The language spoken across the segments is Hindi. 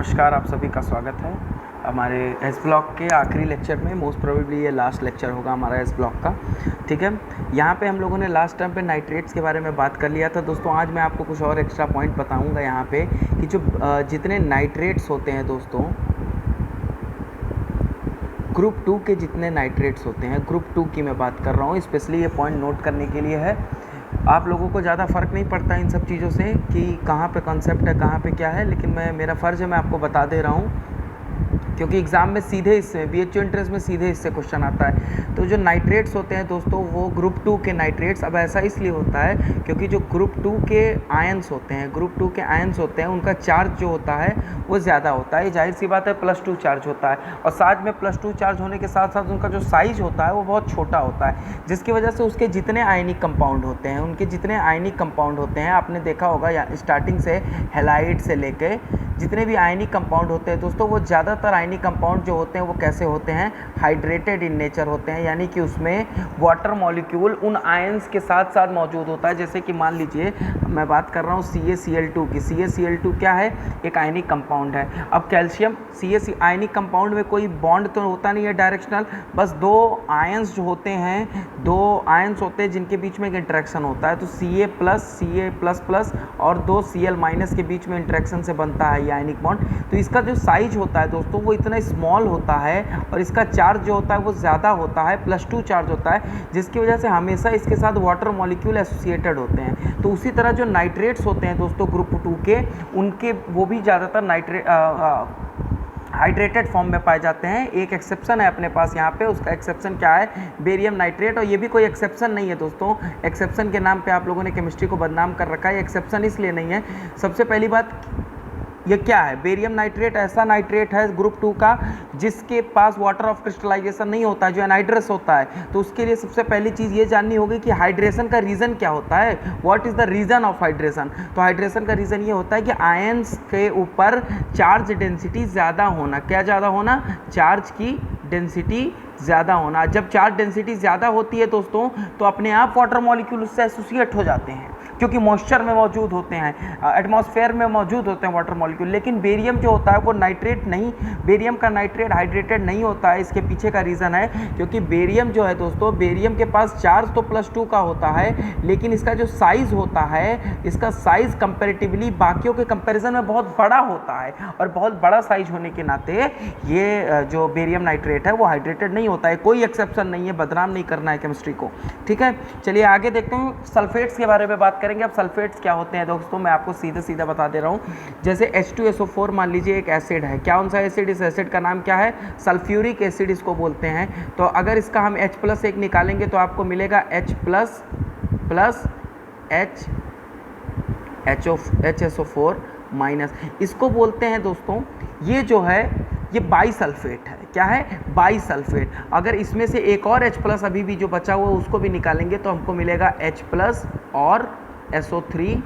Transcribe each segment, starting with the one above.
नमस्कार, आप सभी का स्वागत है हमारे एस ब्लॉक के आखिरी लेक्चर में। मोस्ट प्रोबेबली ये लास्ट लेक्चर होगा हमारा एस ब्लॉक का। ठीक है, यहाँ पे हम लोगों ने लास्ट टाइम पे नाइट्रेट्स के बारे में बात कर लिया था दोस्तों। आज मैं आपको कुछ और एक्स्ट्रा पॉइंट बताऊँगा यहाँ पे कि जो जितने नाइट्रेट्स होते हैं दोस्तों, ग्रुप 2 के जितने नाइट्रेट्स होते हैं, ग्रुप 2 की मैं बात कर रहा हूँ। स्पेशली ये पॉइंट नोट करने के लिए है। आप लोगों को ज़्यादा फ़र्क नहीं पड़ता इन सब चीज़ों से कि कहाँ पे कॉन्सेप्ट है, कहाँ पे क्या है, लेकिन मेरा फ़र्ज़ है, मैं आपको बता दे रहा हूँ क्योंकि एग्ज़ाम में सीधे इससे बीएचयू एंट्रेंस में सीधे इससे क्वेश्चन आता है। तो जो नाइट्रेट्स होते हैं दोस्तों, वो ग्रुप 2 के नाइट्रेट्स। अब ऐसा इसलिए होता है क्योंकि जो ग्रुप 2 के आयंस होते हैं, ग्रुप 2 के आयंस होते हैं, उनका चार्ज जो होता है वो ज़्यादा होता है। जाहिर सी बात है, +2 चार्ज होता है और साथ में +2 चार्ज होने के साथ साथ उनका जो साइज होता है वो बहुत छोटा होता है, जिसकी वजह से उसके जितने आयनिक कंपाउंड होते हैं, उनके जितने आयनिक कंपाउंड होते हैं, आपने देखा होगा स्टार्टिंग से हैलाइड से लेके जितने भी आयनिक कंपाउंड होते हैं दोस्तों, वो ज़्यादातर आयनिक कंपाउंड जो होते हैं वो कैसे होते हैं, हाइड्रेटेड इन नेचर होते हैं। यानी कि उसमें वाटर मॉलिक्यूल उन आयंस के साथ साथ मौजूद होता है। जैसे कि मान लीजिए मैं बात कर रहा हूँ CaCl2 की। CaCl2 क्या है? एक आयनिक कंपाउंड है। अब कैल्शियम Ca आयनिक कंपाउंड में कोई बॉन्ड तो होता नहीं है डायरेक्शनल, बस दो आयंस जो होते हैं, दो आयंस होते हैं जिनके बीच में एक इंटरेक्शन होता है। तो Ca++ और दो Cl- के बीच में इंटरेक्शन से बनता है आयनिक बॉन्ड। तो इसका जो साइज होता है दोस्तों वो इतना स्मॉल होता है और इसका चार्ज जो होता है वो ज़्यादा होता है, +2 चार्ज होता है, जिसकी वजह से हमेशा इसके साथ वाटर मॉलिक्यूल एसोसिएटेड होते हैं। तो उसी तरह जो नाइट्रेट्स होते हैं दोस्तों ग्रुप 2 के, उनके वो भी ज़्यादातर हाइड्रेटेड फॉर्म में पाए जाते हैं। एक एक्सेप्शन है अपने पास यहाँ पे, उसका एक्सेप्शन क्या है? Barium nitrate. और ये भी कोई एक्सेप्शन नहीं है दोस्तों, एक्सेप्शन के नाम पे आप लोगों ने केमिस्ट्री को बदनाम कर रखा है। एक्सेप्शन इसलिए नहीं है, सबसे पहली बात ये क्या है? बेरियम नाइट्रेट ऐसा नाइट्रेट है ग्रुप 2 का जिसके पास वाटर ऑफ क्रिस्टलाइजेशन नहीं होता है, जो एनहाइड्रस होता है। तो उसके लिए सबसे पहली चीज़ ये जाननी होगी कि हाइड्रेशन का रीज़न क्या होता है। What is the reason of hydration? तो हाइड्रेशन का रीज़न ये होता है कि आयंस के ऊपर चार्ज डेंसिटी ज़्यादा होना। क्या ज़्यादा होना? चार्ज की डेंसिटी ज़्यादा होना। जब चार्ज डेंसिटी ज़्यादा होती है दोस्तों, तो अपने आप वाटर मॉलिक्यूल उससे एसोसिएट हो जाते हैं क्योंकि मॉइस्चर में मौजूद होते हैं, एटमॉस्फेयर में मौजूद होते हैं वाटर मॉलिक्यूल। लेकिन बेरियम जो होता है वो नाइट्रेट नहीं, बेरियम का नाइट्रेट हाइड्रेटेड नहीं होता है। इसके पीछे का रीज़न है क्योंकि बेरियम जो है दोस्तों, बेरियम के पास चार्ज तो +2 का होता है, लेकिन इसका जो साइज़ होता है, इसका साइज़ कंपेरेटिवली बाकियों के कंपेरिजन में बहुत बड़ा होता है और बहुत बड़ा साइज होने के नाते ये जो बेरियम नाइट्रेट है वो हाइड्रेटेड नहीं होता है। कोई एक्सेप्शन नहीं है, बदनाम नहीं करना है केमिस्ट्री को। ठीक है, चलिए आगे देखते हैं, सल्फेट्स के बारे में बात करेंगे। अब सल्फेट्स क्या होते हैं दोस्तों, मैं आपको सीधे बता दे रहा हूँ। जैसे H2SO4 मान लीजिए एक एसिड है। कौन सा एसिड? इस एसिड का नाम क्या है? सल्फ्यूरिक एसिड इसको बोलते हैं। तो अगर इसका हम H+1 निकालेंगे तो आपको मिलेगा HSO4-। इसको बोलते हैं दोस्तों, ये जो है ये बाईसल्फेट है। क्या है? बाईसल्फेट। अगर इसमें से एक और H+ अभी भी जो बचा हुआ है उसको भी निकालेंगे तो हमको मिलेगा H+ और SO3-।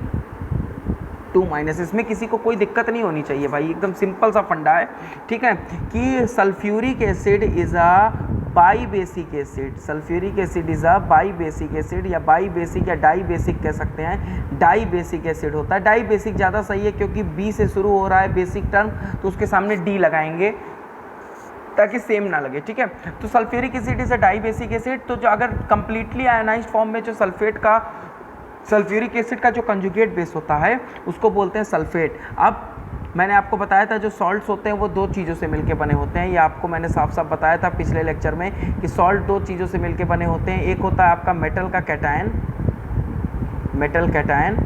इसमें किसी को कोई दिक्कत नहीं होनी चाहिए भाई, एकदम सिंपल सा फंडा है। ठीक है, कि sulphuric acid is a by basic acid. Sulphuric acid is a by basic acid, या बाई बेसिक या डाई बेसिक कह सकते हैं। डाई बेसिक एसिड होता है। डाई बेसिक ज़्यादा सही है क्योंकि बी से शुरू हो रहा है बेसिक टर्म, तो उसके सामने डी लगाएंगे ताकि सेम ना लगे। ठीक है, तो sulphuric acid is a dibasic acid. तो जो अगर कंप्लीटली आयनाइज्ड फॉर्म में जो सल्फ्यूरिक एसिड का जो कंजुगेट बेस होता है उसको बोलते हैं सल्फेट। अब मैंने आपको बताया था जो सॉल्ट्स होते हैं वो दो चीज़ों से मिलके बने होते हैं। ये आपको मैंने साफ साफ बताया था पिछले लेक्चर में कि सॉल्ट दो चीज़ों से मिलके बने होते हैं। एक होता है आपका मेटल का कैटायन,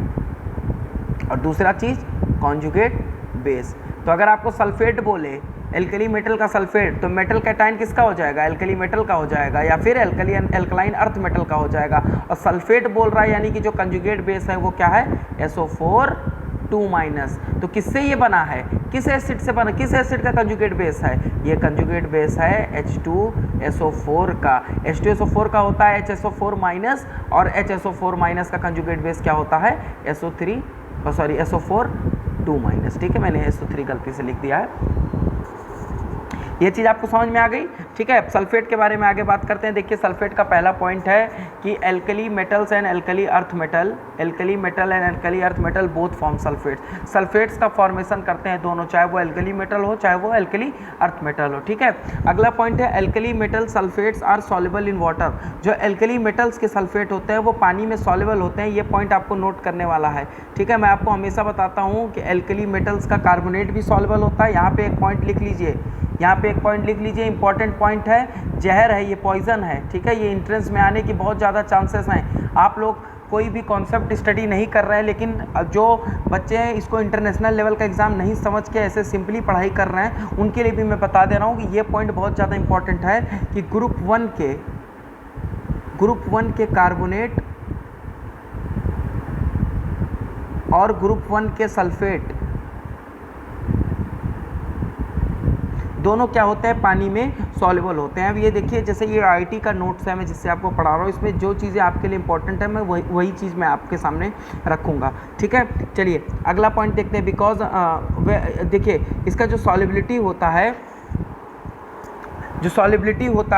और दूसरा चीज़ कॉन्जुगेट बेस। तो अगर आपको सल्फेट बोले, एल्कली मेटल का सल्फेट, तो मेटल कैटायन किसका हो जाएगा? एल्कली मेटल का हो जाएगा, या फिर एल्कलाइन अर्थ मेटल का हो जाएगा। और सल्फेट बोल रहा है यानी कि जो कंजुगेट बेस है वो क्या है? SO4-। तो किससे ये बना है? किस एसिड से बना? किस एसिड का कंजुगेट बेस है? ये कंजुगेट बेस है H2SO4 का। H2SO4 का होता है HSO4-, और HSO4- का कंजुगेट बेस क्या होता है? SO4-। ठीक है, मैंने SO3 गलती से लिख दिया है। ये चीज़ आपको समझ में आ गई, ठीक है। सल्फेट के बारे में आगे बात करते हैं। देखिए सल्फेट का पहला पॉइंट है कि alkali metals and alkali earth metal and alkali earth metal both form sulphates. Sulphates का फॉर्मेशन करते हैं दोनों, चाहे वो एल्कली मेटल हो चाहे वो एल्कली अर्थ मेटल हो, ठीक है। अगला पॉइंट है alkali metal sulphates are soluble in water. जो एल्कली मेटल्स के सल्फेट होते हैं वो पानी में सॉल्युबल होते हैं, ये पॉइंट आपको नोट करने वाला है, ठीक है। मैं आपको हमेशा बताता हूँ कि एल्कली मेटल्स का कार्बोनेट भी सॉल्युबल होता है। यहाँ पे एक पॉइंट लिख लीजिए, यहाँ पे एक पॉइंट लिख लीजिए, इंपॉर्टेंट पॉइंट है, जहर है, ये पॉइजन है, ठीक है। ये एंट्रेंस में आने की बहुत ज़्यादा चांसेस हैं। आप लोग कोई भी कॉन्सेप्ट स्टडी नहीं कर रहे हैं, लेकिन जो बच्चे हैं इसको इंटरनेशनल लेवल का एग्ज़ाम नहीं समझ के ऐसे सिंपली पढ़ाई कर रहे हैं, उनके लिए भी मैं बता दे रहा हूँ कि ये पॉइंट बहुत ज़्यादा इंपॉर्टेंट है कि ग्रुप वन के कार्बोनेट और ग्रुप 1 के सल्फेट दोनों क्या होते हैं, पानी में सॉल्युबल होते हैं। अब ये देखिए, जैसे ये आईटी का नोट्स है मैं जिससे आपको पढ़ा रहा हूँ, इसमें जो चीज़ें आपके लिए इंपॉर्टेंट है मैं वही चीज़ मैं आपके सामने रखूँगा, ठीक है। चलिए अगला पॉइंट देखते हैं। बिकॉज देखिए इसका जो सॉल्युबिलिटी होता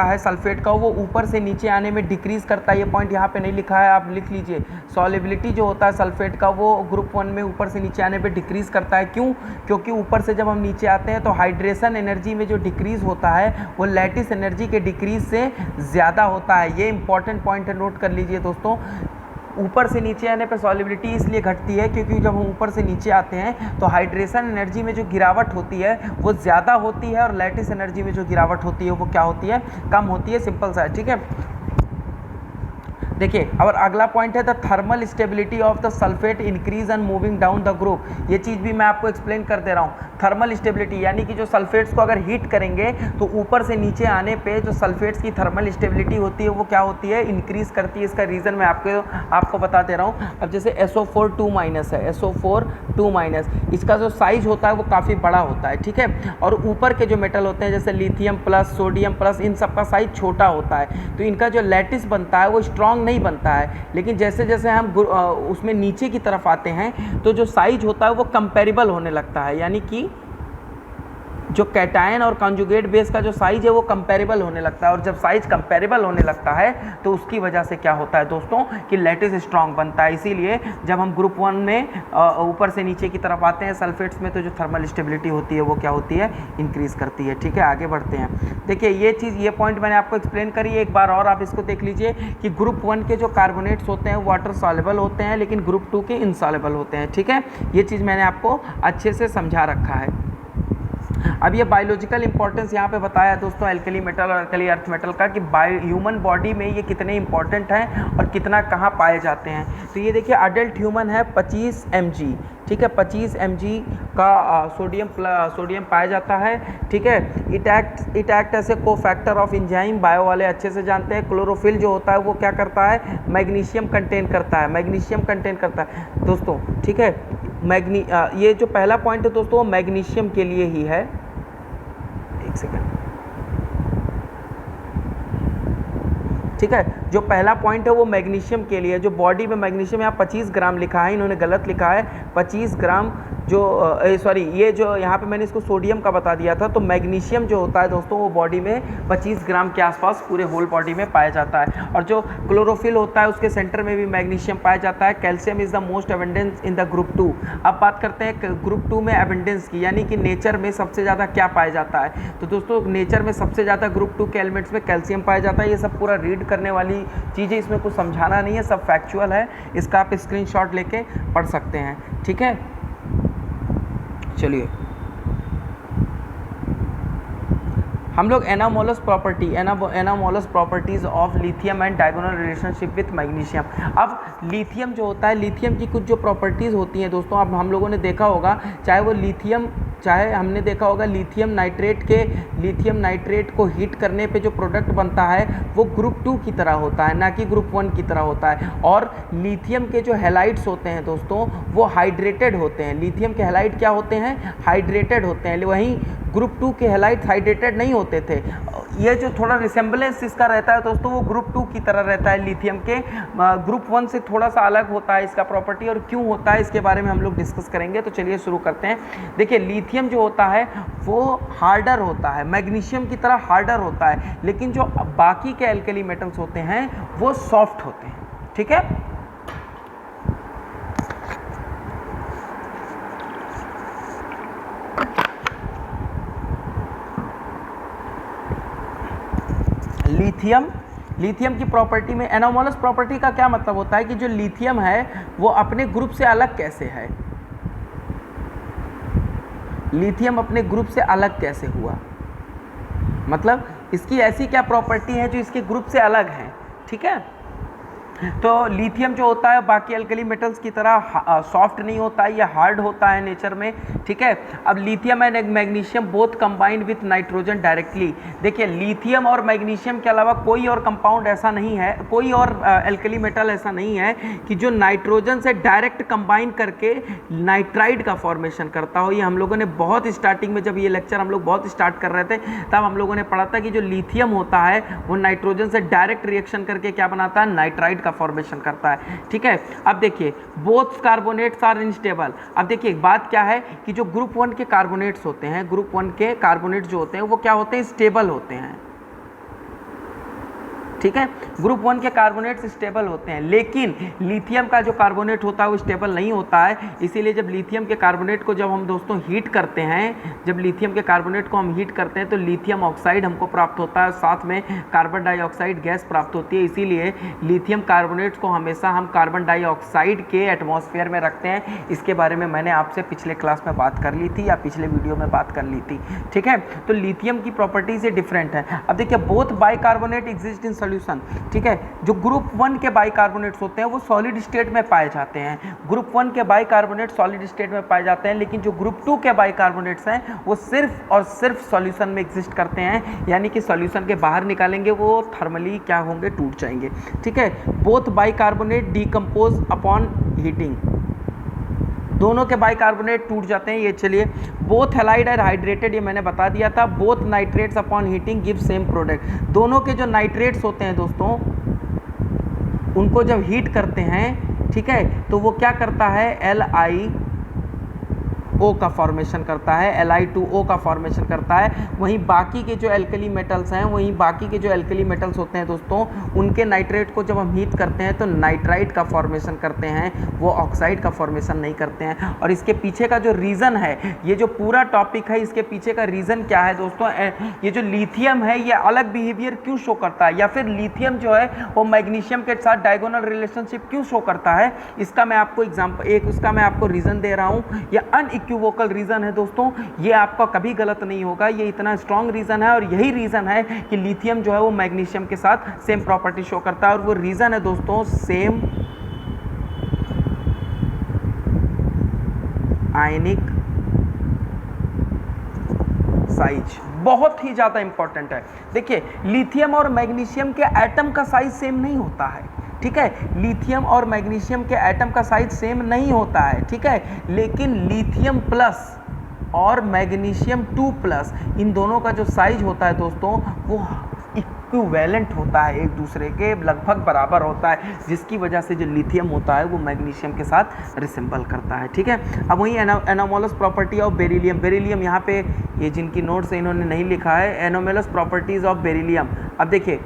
है सल्फेट का, वो ऊपर से नीचे आने में डिक्रीज़ करता है। ये पॉइंट यहाँ पे नहीं लिखा है, आप लिख लीजिए। सॉल्युबिलिटी जो होता है सल्फेट का वो ग्रुप 1 में ऊपर से नीचे आने पे डिक्रीज़ करता है। क्यों? क्योंकि ऊपर से जब हम नीचे आते हैं तो हाइड्रेशन एनर्जी में जो डिक्रीज़ होता है वो लैटिस एनर्जी के डिक्रीज़ से ज़्यादा होता है। ये इंपॉर्टेंट पॉइंट है, नोट कर लीजिए दोस्तों। ऊपर से नीचे आने पर सॉल्युबिलिटी इसलिए घटती है क्योंकि जब हम ऊपर से नीचे आते हैं तो हाइड्रेशन एनर्जी में जो गिरावट होती है वो ज़्यादा होती है, और लैटिस एनर्जी में जो गिरावट होती है वो क्या होती है, कम होती है। सिंपल सा है, ठीक है। देखिए और अगला पॉइंट है the thermal stability of the sulphate increase and moving down the group. ये चीज़ भी मैं आपको एक्सप्लेन कर दे रहा हूँ। थर्मल स्टेबिलिटी यानी कि जो सल्फेट्स को अगर हीट करेंगे तो ऊपर से नीचे आने पे जो सल्फेट्स की थर्मल स्टेबिलिटी होती है वो क्या होती है, इंक्रीज करती है। इसका रीज़न मैं आपको बता दे रहा हूँ। अब जैसे SO4 2- है, SO4 2-, इसका जो साइज होता है वो काफ़ी बड़ा होता है, ठीक है। और ऊपर के जो मेटल होते हैं जैसे लिथियम प्लस, सोडियम प्लस, इन सब का साइज छोटा होता है, तो इनका जो लैटिस बनता है वो स्ट्रॉन्ग नहीं बनता है। लेकिन जैसे जैसे हम उसमें नीचे की तरफ आते हैं तो जो साइज होता है वो कंपेरेबल होने लगता है, यानी कि जो कैटायन और कॉन्जुगेट बेस का जो साइज है वो कंपेरेबल होने लगता है। और जब साइज कंपेरेबल होने लगता है तो उसकी वजह से क्या होता है दोस्तों कि लैटिस स्ट्रॉन्ग बनता है। इसीलिए जब हम ग्रुप 1 में ऊपर से नीचे की तरफ आते हैं सल्फेट्स में, तो जो थर्मल स्टेबिलिटी होती है वो क्या होती है, इंक्रीज़ करती है, ठीक है। आगे बढ़ते हैं। देखिए ये पॉइंट मैंने आपको एक्सप्लेन करी, एक बार और आप इसको देख लीजिए कि ग्रुप 1 के जो कार्बोनेट्स होते हैं वाटर सॉल्युबल होते हैं, लेकिन ग्रुप 2 के इनसॉल्युबल होते हैं, ठीक है। ये चीज़ मैंने आपको अच्छे से समझा रखा है। अब ये बायोलॉजिकल इंपॉर्टेंस यहाँ पे बताया दोस्तों एल्कली मेटल और एल्कली अर्थ मेटल का, कि ह्यूमन बॉडी में ये कितने इंपॉर्टेंट हैं और कितना कहाँ पाए जाते हैं। तो ये देखिए अडल्ट ह्यूमन है 25 mg, ठीक है, 25 mg का सोडियम पाया जाता है, ठीक है। इट एक्ट एज ए को फैक्टर ऑफ एंजाइम, बायो वाले अच्छे से जानते हैं। क्लोरोफिल जो होता है वो क्या करता है, मैग्नीशियम कंटेन करता है दोस्तों, ठीक है। ये जो पहला पॉइंट है दोस्तों वो मैग्नीशियम के लिए ही है। एक सेकंड, ठीक है। जो पहला पॉइंट है वो मैग्नीशियम के लिए, जो बॉडी में मैग्नीशियम यहाँ 25 ग्राम लिखा है, इन्होंने गलत लिखा है 25 ग्राम, जो सॉरी ये जो यहाँ पे मैंने इसको सोडियम का बता दिया था। तो मैग्नीशियम जो होता है दोस्तों वो बॉडी में 25 ग्राम के आसपास पूरे होल बॉडी में पाया जाता है। और जो क्लोरोफिल होता है उसके सेंटर में भी मैग्नीशियम पाया जाता है। Calcium is the most abundance in the group 2। अब बात करते हैं ग्रुप 2 में एबंडेंस की, यानी कि नेचर में सबसे ज़्यादा क्या पाया जाता है। तो दोस्तों नेचर में सबसे ज़्यादा ग्रुप 2 के एलिमेंट्स में कैल्शियम पाया जाता है। ये सब पूरा रीड करने वाली चीज़ें, इसमें कुछ समझाना नहीं है, सब फैक्चुअल है। इसका आप स्क्रीनशॉट लेके पढ़ सकते हैं, ठीक है। चलिए हम लोग anomalous properties of lithium and diagonal relationship with magnesium. अब लिथियम जो होता है, लिथियम की कुछ जो प्रॉपर्टीज़ होती हैं दोस्तों, अब हम लोगों ने देखा होगा, चाहे हमने देखा होगा लिथियम नाइट्रेट को हीट करने पे जो प्रोडक्ट बनता है वो ग्रुप 2 की तरह होता है, ना कि ग्रुप 1 की तरह होता है। और लिथियम के जो हैलाइड्स होते हैं दोस्तों वो हाइड्रेटेड होते हैं। लिथियम के हैलाइड क्या होते हैं, हाइड्रेटेड होते हैं। वहीं ग्रुप 2 के हैलाइड्स हाइड्रेटेड नहीं होते थे। ये जो थोड़ा रिसेम्बलेंस इसका रहता है दोस्तों वो ग्रुप 2 की तरह रहता है लिथियम के, ग्रुप 1 से थोड़ा सा अलग होता है इसका प्रॉपर्टी, और क्यों होता है इसके बारे में हम लोग डिस्कस करेंगे। तो चलिए शुरू करते हैं। देखिए लिथियम जो होता है वो हार्डर होता है, मैग्नीशियम की तरह हार्डर होता है, लेकिन जो बाकी के एल्कली मेटल्स होते हैं वो सॉफ्ट होते हैं, ठीक है। लिथियम की प्रॉपर्टी में एनोमोलस प्रॉपर्टी का क्या मतलब होता है कि जो लिथियम है वो अपने ग्रुप से अलग कैसे है, लिथियम अपने ग्रुप से अलग कैसे हुआ, मतलब इसकी ऐसी क्या प्रॉपर्टी है जो इसके ग्रुप से अलग है, ठीक है। तो लिथियम जो होता है बाकी अल्कली मेटल्स की तरह सॉफ्ट नहीं होता है, या हार्ड होता है नेचर में, ठीक है। अब lithium and magnesium both combined with nitrogen directly. देखिए लिथियम और मैग्नीशियम के अलावा कोई और कंपाउंड ऐसा नहीं है, कोई और अल्कली मेटल ऐसा नहीं है कि जो नाइट्रोजन से डायरेक्ट कंबाइन करके नाइट्राइड का फॉर्मेशन करता हो। ये हम लोगों ने बहुत स्टार्टिंग में, जब ये लेक्चर हम लोग बहुत स्टार्ट कर रहे थे तब हम लोगों ने पढ़ा था कि जो लिथियम होता है वो नाइट्रोजन से डायरेक्ट रिएक्शन करके क्या बनाता है, नाइट्राइड का फॉर्मेशन करता है, ठीक है। अब देखिए बोथ कार्बोनेट्स आर अनस्टेबल। अब देखिए बात क्या है कि जो ग्रुप 1 के कार्बोनेट्स होते हैं, ग्रुप 1 के कार्बोनेट्स जो होते हैं वो क्या होते हैं, स्टेबल होते हैं, ठीक है। ग्रुप 1 के कार्बोनेट्स स्टेबल होते हैं, लेकिन लिथियम का जो कार्बोनेट होता है वो स्टेबल नहीं होता है। इसीलिए जब लिथियम के कार्बोनेट को जब हम दोस्तों हीट करते हैं, जब लिथियम के कार्बोनेट को हम हीट करते हैं तो लिथियम ऑक्साइड हमको प्राप्त होता है, साथ में कार्बन डाइऑक्साइड गैस प्राप्त होती है। इसीलिए लिथियम कार्बोनेट्स को हमेशा हम कार्बन डाइऑक्साइड के एटमॉस्फेयर में रखते हैं। इसके बारे में मैंने आपसे पिछले क्लास में बात कर ली थी या पिछले वीडियो में बात कर ली थी, ठीक है। तो लिथियम की प्रॉपर्टीज डिफरेंट है। अब देखिए both bicarbonate exist in solution, ठीक है। जो ग्रुप 1 के बाइकार्बोनेट्स होते हैं वो सॉलिड स्टेट में पाए जाते हैं, ग्रुप 1 के बाइकार्बोनेट सॉलिड स्टेट में पाए जाते हैं, लेकिन जो ग्रुप 2 के बाइकार्बोनेट्स हैं वो सिर्फ और सिर्फ सॉल्यूशन में एग्जिस्ट करते हैं, यानी कि सॉल्यूशन के बाहर निकालेंगे वो थर्मली क्या होंगे, टूट जाएंगे, ठीक है। Both bicarbonate decompose upon heating, दोनों के बाइकार्बोनेट टूट जाते हैं। ये चलिए बोथ हैलाइड और हाइड्रेटेड, ये मैंने बता दिया था। Both nitrates upon heating give same product, दोनों के जो नाइट्रेट्स होते हैं दोस्तों उनको जब हीट करते हैं, ठीक है, तो वो क्या करता है, LiO का फॉर्मेशन करता है, Li2O का फॉर्मेशन करता है। वहीं बाकी के जो एल्कली मेटल्स हैं, वहीं बाकी के जो एल्कली मेटल्स होते हैं दोस्तों उनके नाइट्रेट को जब हम हीट करते हैं तो नाइट्राइड का फॉर्मेशन करते हैं, वो ऑक्साइड का फॉर्मेशन नहीं करते हैं। और इसके पीछे का जो रीज़न है, ये जो पूरा टॉपिक है इसके पीछे का रीज़न क्या है दोस्तों, ये जो लिथियम है ये अलग बिहेवियर क्यों शो करता है, या फिर लिथियम जो है वो मैग्नीशियम के साथ डायगोनल रिलेशनशिप क्यों शो करता है, इसका मैं आपको उसका मैं आपको रीज़न दे रहा हूँ। ये अनइक्विवोकल रीज़न है दोस्तों, ये आपका कभी गलत नहीं होगा, ये इतना स्ट्रॉन्ग रीज़न है। और यही रीज़न है कि लिथियम जो है वो मैग्नीशियम के साथ सेम प्रॉपर्टी शो करता है, और वो रीज़न है दोस्तों सेम आयनिक साइज, बहुत ही ज़्यादा इंपॉर्टेंट है। देखिए लिथियम और मैग्नीशियम के एटम का साइज सेम नहीं होता है, ठीक है। लिथियम और मैग्नीशियम के एटम का साइज सेम नहीं होता है, ठीक है, लेकिन लिथियम प्लस और मैग्नीशियम 2+ इन दोनों का जो साइज होता है दोस्तों वो इक्विवेलेंट होता है, एक दूसरे के लगभग बराबर होता है, जिसकी वजह से जो लिथियम होता है वो मैग्नीशियम के साथ रिसेंबल करता है, ठीक है। अब वही anomalous property of beryllium, beryllium यहाँ पे ये जिनकी नोट्स है इन्होंने नहीं लिखा है, एनोमोलस प्रॉपर्टीज ऑफ बेरिलियम। अब देखिए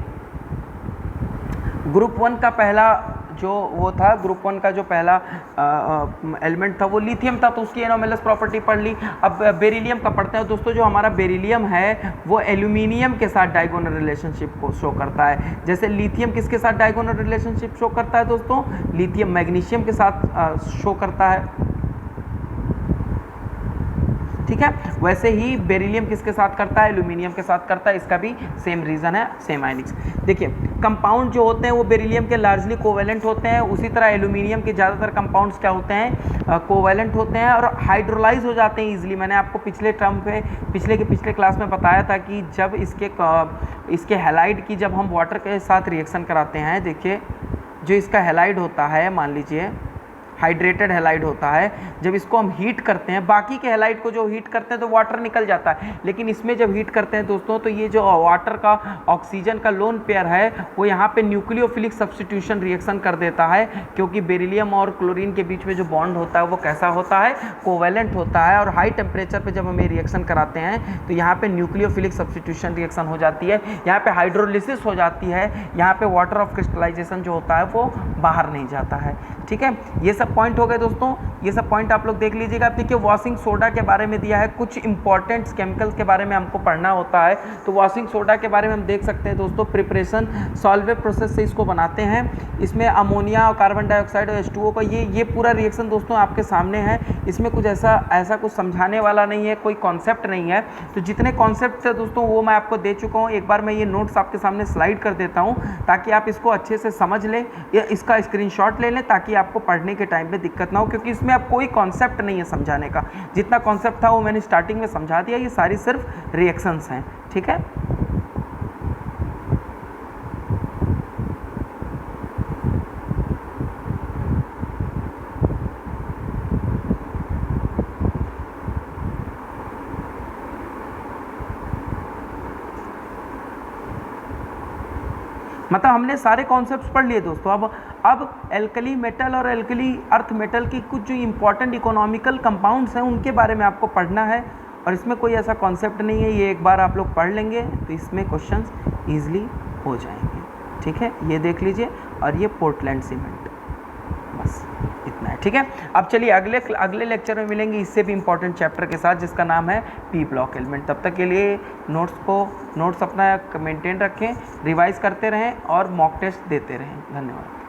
ग्रुप 1 का पहला जो वो था, ग्रुप 1 का जो पहला एलिमेंट था वो लिथियम था, तो उसकी एनोमोलस प्रॉपर्टी पढ़ ली। अब बेरिलियम का पढ़ते हैं दोस्तों। जो हमारा बेरिलियम है वो एल्यूमिनियम के साथ डायगोनल रिलेशनशिप को शो करता है। जैसे लिथियम किसके साथ डायगोनल रिलेशनशिप शो करता है दोस्तों, लिथियम मैग्नीशियम के साथ शो करता है, ठीक है। वैसे ही बेरिलियम किसके साथ करता है, एल्यूमिनियम के साथ करता है, इसका भी सेम रीज़न है, सेम आयनिक्स। देखिए कंपाउंड जो होते हैं वो बेरिलियम के लार्जली कोवेलेंट होते हैं, उसी तरह एल्यूमिनियम के ज़्यादातर कंपाउंड्स क्या होते हैं, कोवेलेंट होते हैं और हाइड्रोलाइज हो जाते हैं ईजिली। मैंने आपको पिछले टर्म पे पिछले क्लास में बताया था कि जब इसके हैलाइड की जब हम वाटर के साथ रिएक्शन कराते हैं, देखिए जो इसका हैलाइड होता है, मान लीजिए हाइड्रेटेड हैलाइड होता है। जब इसको हम हीट करते हैं, बाकी के हैलाइड को जो हीट करते हैं तो वाटर निकल जाता है, लेकिन इसमें जब हीट करते हैं दोस्तों तो ये जो वाटर का ऑक्सीजन का लोन पेयर है वो यहाँ पे न्यूक्लियोफिलिक सब्स्टिट्यूशन रिएक्शन कर देता है, क्योंकि बेरिलियम और क्लोरीन के बीच में जो बॉन्ड होता है वो कैसा होता है, कोवेलेंट होता है। और हाई टेम्परेचर पे जब हम ये रिएक्शन कराते हैं तो यहाँ पे न्यूक्लियोफिलिक सब्स्टिट्यूशन रिएक्शन हो जाती है, यहाँ पे हाइड्रोलिसिस हो जाती है, यहाँ पे वाटर ऑफ क्रिस्टलाइजेशन जो होता है वो बाहर नहीं जाता है। ठीक है, ये सब पॉइंट हो गए दोस्तों, ये सब पॉइंट आप लोग देख लीजिएगा। अब देखिए वॉशिंग सोडा के बारे में दिया है, कुछ इंपॉर्टेंट केमिकल्स के बारे में हमको पढ़ना होता है। तो वॉशिंग सोडा के बारे में हम देख सकते हैं दोस्तों, प्रिपरेशन सॉल्वेट प्रोसेस से इसको बनाते हैं। इसमें अमोनिया और कार्बन डाइऑक्साइड और H2O का ये पूरा रिएक्शन दोस्तों आपके सामने है। इसमें कुछ ऐसा कुछ समझाने वाला नहीं है, कोई कॉन्सेप्ट नहीं है। तो जितने कॉन्सेप्ट थे दोस्तों वो मैं आपको दे चुका हूँ। एक बार मैं ये नोट्स आपके सामने स्लाइड कर देता हूँ ताकि आप इसको अच्छे से समझ लें या इसका स्क्रीनशॉट ले लें, ताकि आपको पढ़ने के टाइम पे दिक्कत ना हो, क्योंकि इसमें अब कोई कॉन्सेप्ट नहीं है समझाने का। जितना कॉन्सेप्ट था वो मैंने स्टार्टिंग में समझा दिया, ये सारी सिर्फ रिएक्शंस हैं। ठीक है, मतलब हमने सारे कॉन्सेप्ट्स पढ़ लिए दोस्तों। अब एल्कली मेटल और एल्कली अर्थ मेटल की कुछ जो इंपॉर्टेंट इकोनॉमिकल कंपाउंड्स हैं उनके बारे में आपको पढ़ना है, और इसमें कोई ऐसा कॉन्सेप्ट नहीं है। ये एक बार आप लोग पढ़ लेंगे तो इसमें क्वेश्चंस ईजिली हो जाएंगे। ठीक है, ये देख लीजिए, और ये पोर्टलैंड सीमेंट, बस इतना है। ठीक है, अब चलिए अगले लेक्चर में मिलेंगे इससे भी इंपॉर्टेंट चैप्टर के साथ, जिसका नाम है पी ब्लॉक एलिमेंट। तब तक के लिए नोट्स अपना मेंटेन रखें, रिवाइज करते रहें और मॉक टेस्ट देते रहें। धन्यवाद।